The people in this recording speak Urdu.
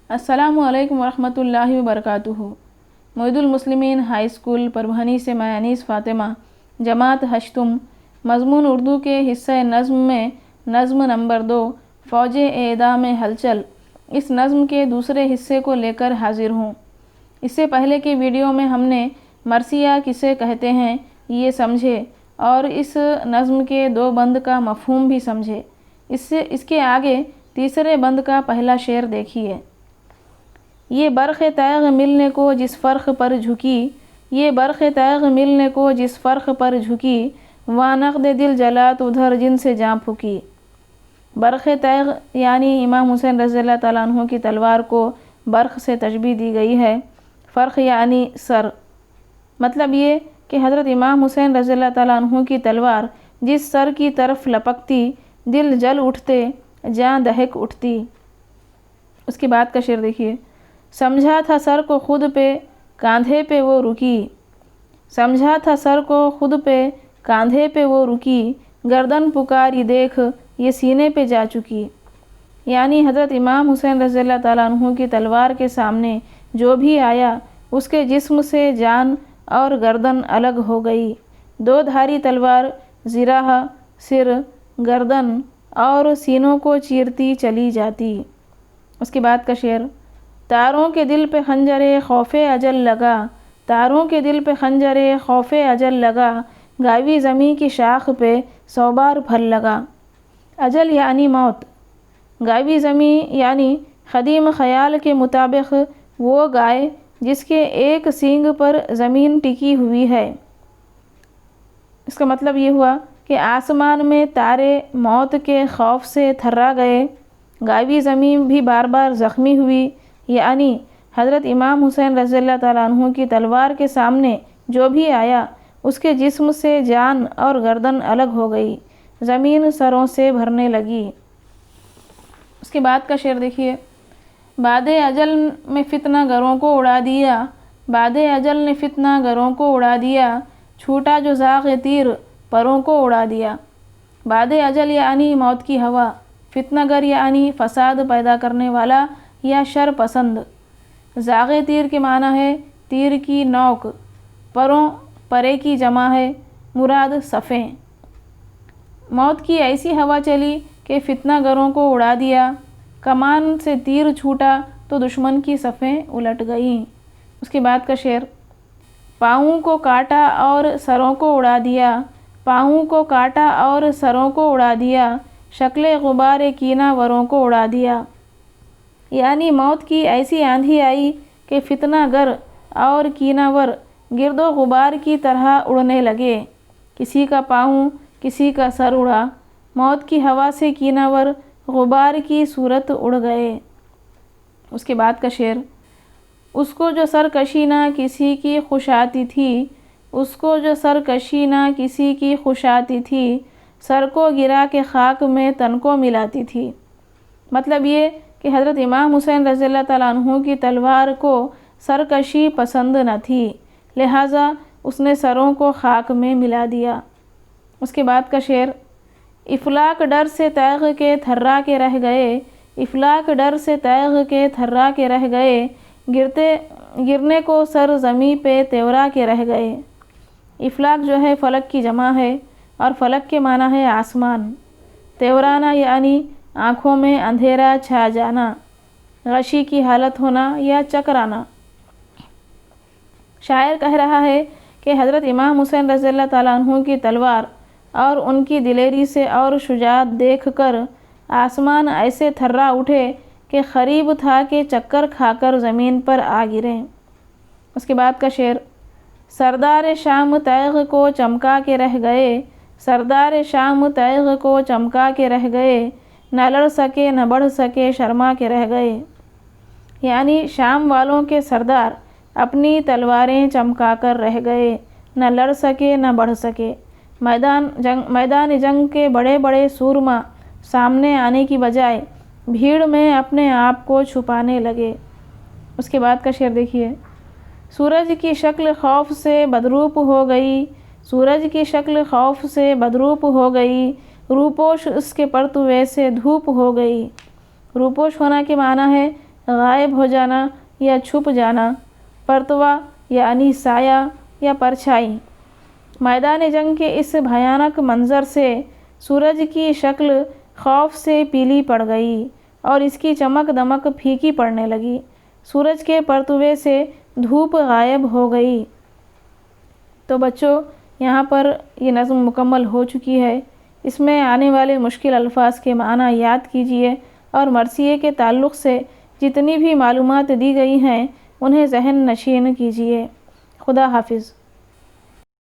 السلام علیکم ورحمۃ اللہ وبرکاتہ۔ معید المسلمین ہائی اسکول پربھنی سے میں انیس فاطمہ، جماعت ہشتم، مضمون اردو کے حصہ نظم میں نظم نمبر 2 فوج اعدام ہلچل، اس نظم کے دوسرے حصے کو لے کر حاضر ہوں۔ اس سے پہلے کی ویڈیو میں ہم نے مرثیہ کسے کہتے ہیں یہ سمجھے اور اس نظم کے 2 بند کا مفہوم بھی سمجھے۔ اس کے آگے تیسرے بند کا پہلا شعر دیکھیے۔ یہ برق تیغ ملنے کو جس فرق پر جھکی، یہ برق تیغ ملنے کو جس فرق پر جھکی، وہاں نقد دل جلات ادھر جن سے جاں پھکی۔ برق تیغ یعنی امام حسین رضی اللہ تعالیٰ عنہ کی تلوار کو برق سے تشبیہ دی گئی ہے۔ فرق یعنی سر، مطلب یہ کہ حضرت امام حسین رضی اللہ تعالیٰ عنہ کی تلوار جس سر کی طرف لپکتی، دل جل اٹھتے، جاں دہک اٹھتی۔ اس کے بعد کا شعر دیکھیے۔ سمجھا تھا سر کو خود پہ کاندھے پہ وہ رکی، سمجھا تھا سر کو خود پہ کاندھے پہ وہ رکی، گردن پکاری دیکھ یہ سینے پہ جا چکی۔ یعنی حضرت امام حسین رضی اللہ تعالیٰ عنہ کی تلوار کے سامنے جو بھی آیا اس کے جسم سے جان اور گردن الگ ہو گئی۔ 2 دھاری تلوار زرہ، سر، گردن اور سینوں کو چیرتی چلی جاتی۔ اس کے بعد کا شعر۔ تاروں کے دل پہ خنجر خوف اجل لگا، تاروں کے دل پہ خنجر خوف اجل لگا، گاوی زمیں کی شاخ پہ 100 بار پھل لگا۔ اجل یعنی موت، گاوی زمیں یعنی قدیم خیال کے مطابق وہ گائے جس کے ایک سینگ پر زمین ٹکی ہوئی ہے۔ اس کا مطلب یہ ہوا کہ آسمان میں تارے موت کے خوف سے تھرا گئے، گاوی زمین بھی بار بار زخمی ہوئی، یعنی حضرت امام حسین رضی اللہ تعالیٰ عنہ کی تلوار کے سامنے جو بھی آیا اس کے جسم سے جان اور گردن الگ ہو گئی، زمین سروں سے بھرنے لگی۔ اس کے بعد کا شعر دیکھیے۔ باد اجل میں فتنہ گروں کو اڑا دیا، باد اجل نے فتنہ گروں کو اڑا دیا، چھوٹا جو زاغ تیر پروں کو اڑا دیا۔ باد اجل یعنی موت کی ہوا، فتنہ گر یعنی فساد پیدا کرنے والا یا شر پسند۔ زاغ تیر کے معنی ہے تیر کی نوک، پروں پرے کی جمع ہے، مراد صفیں۔ موت کی ایسی ہوا چلی کہ فتنہ گروں کو اڑا دیا، کمان سے تیر چھوٹا تو دشمن کی صفیں الٹ گئیں۔ اس کے بعد کا شعر۔ پاؤں کو کاٹا اور سروں کو اڑا دیا، پاؤں کو کاٹا اور سروں کو اڑا دیا، شکل غبار کینہ وروں کو اڑا دیا۔ یعنی موت کی ایسی آندھی آئی کہ فتنہ گر اور کینہ ور گرد و غبار کی طرح اڑنے لگے، کسی کا پاؤں کسی کا سر اڑا، موت کی ہوا سے کینہ ور غبار کی صورت اڑ گئے۔ اس کے بعد کا شعر۔ اس کو جو سرکشی نہ کسی کی خوش آتی تھی، اس کو جو سرکشی نہ کسی کی خوش آتی تھی، سر کو گرا کے خاک میں تن کو ملاتی تھی۔ مطلب یہ کہ حضرت امام حسین رضی اللہ تعالیٰ عنہ کی تلوار کو سرکشی پسند نہ تھی، لہٰذا اس نے سروں کو خاک میں ملا دیا۔ اس کے بعد کا شعر۔ افلاک ڈر سے تیغ کے تھرا کے رہ گئے، افلاک ڈر سے تیغ کے تھرا کے رہ گئے، گرنے کو سر زمیں پہ تیورا کے رہ گئے۔ افلاک جو ہے فلک کی جمع ہے اور فلک کے معنی ہے آسمان۔ تیورانا یعنی آنکھوں میں اندھیرا چھا جانا، غشی کی حالت ہونا یا چکرانا۔ شاعر کہہ رہا ہے کہ حضرت امام حسین رضی اللہ تعالیٰ عنہ کی تلوار اور ان کی دلیری سے اور شجاعت دیکھ کر آسمان ایسے تھرا اٹھے کہ قریب تھا کہ چکر کھا کر زمین پر آ گریں۔ اس کے بعد کا شعر۔ سردار شام تیغ کو چمکا کے رہ گئے، سردار شام تیغ کو چمکا کے رہ گئے، نہ لڑ سکے نہ بڑھ سکے شرما کے رہ گئے۔ یعنی شام والوں کے سردار اپنی تلواریں چمکا کر رہ گئے، نہ لڑ سکے نہ بڑھ سکے۔ میدان جنگ کے بڑے بڑے سورما سامنے آنے کی بجائے بھیڑ میں اپنے آپ کو چھپانے لگے۔ اس کے بعد کا شعر دیکھیے۔ سورج کی شکل خوف سے بدروپ ہو گئی، سورج کی شکل خوف سے بدروپ ہو گئی، روپوش اس کے پرتوے سے دھوپ ہو گئی۔ روپوش ہونا کے معنی ہے غائب ہو جانا یا چھپ جانا، پرتوا یعنی سایہ یا پرچھائی۔ میدان جنگ کے اس بھیانک منظر سے سورج کی شکل خوف سے پیلی پڑ گئی اور اس کی چمک دمک پھیکی پڑنے لگی۔ سورج کے پرتوے سے دھوپ غائب ہو گئی۔ تو بچوں، یہاں پر یہ نظم مکمل ہو چکی ہے۔ اس میں آنے والے مشکل الفاظ کے معنی یاد کیجیے اور مرثیے کے تعلق سے جتنی بھی معلومات دی گئی ہیں انہیں ذہن نشین کیجیے۔ خدا حافظ۔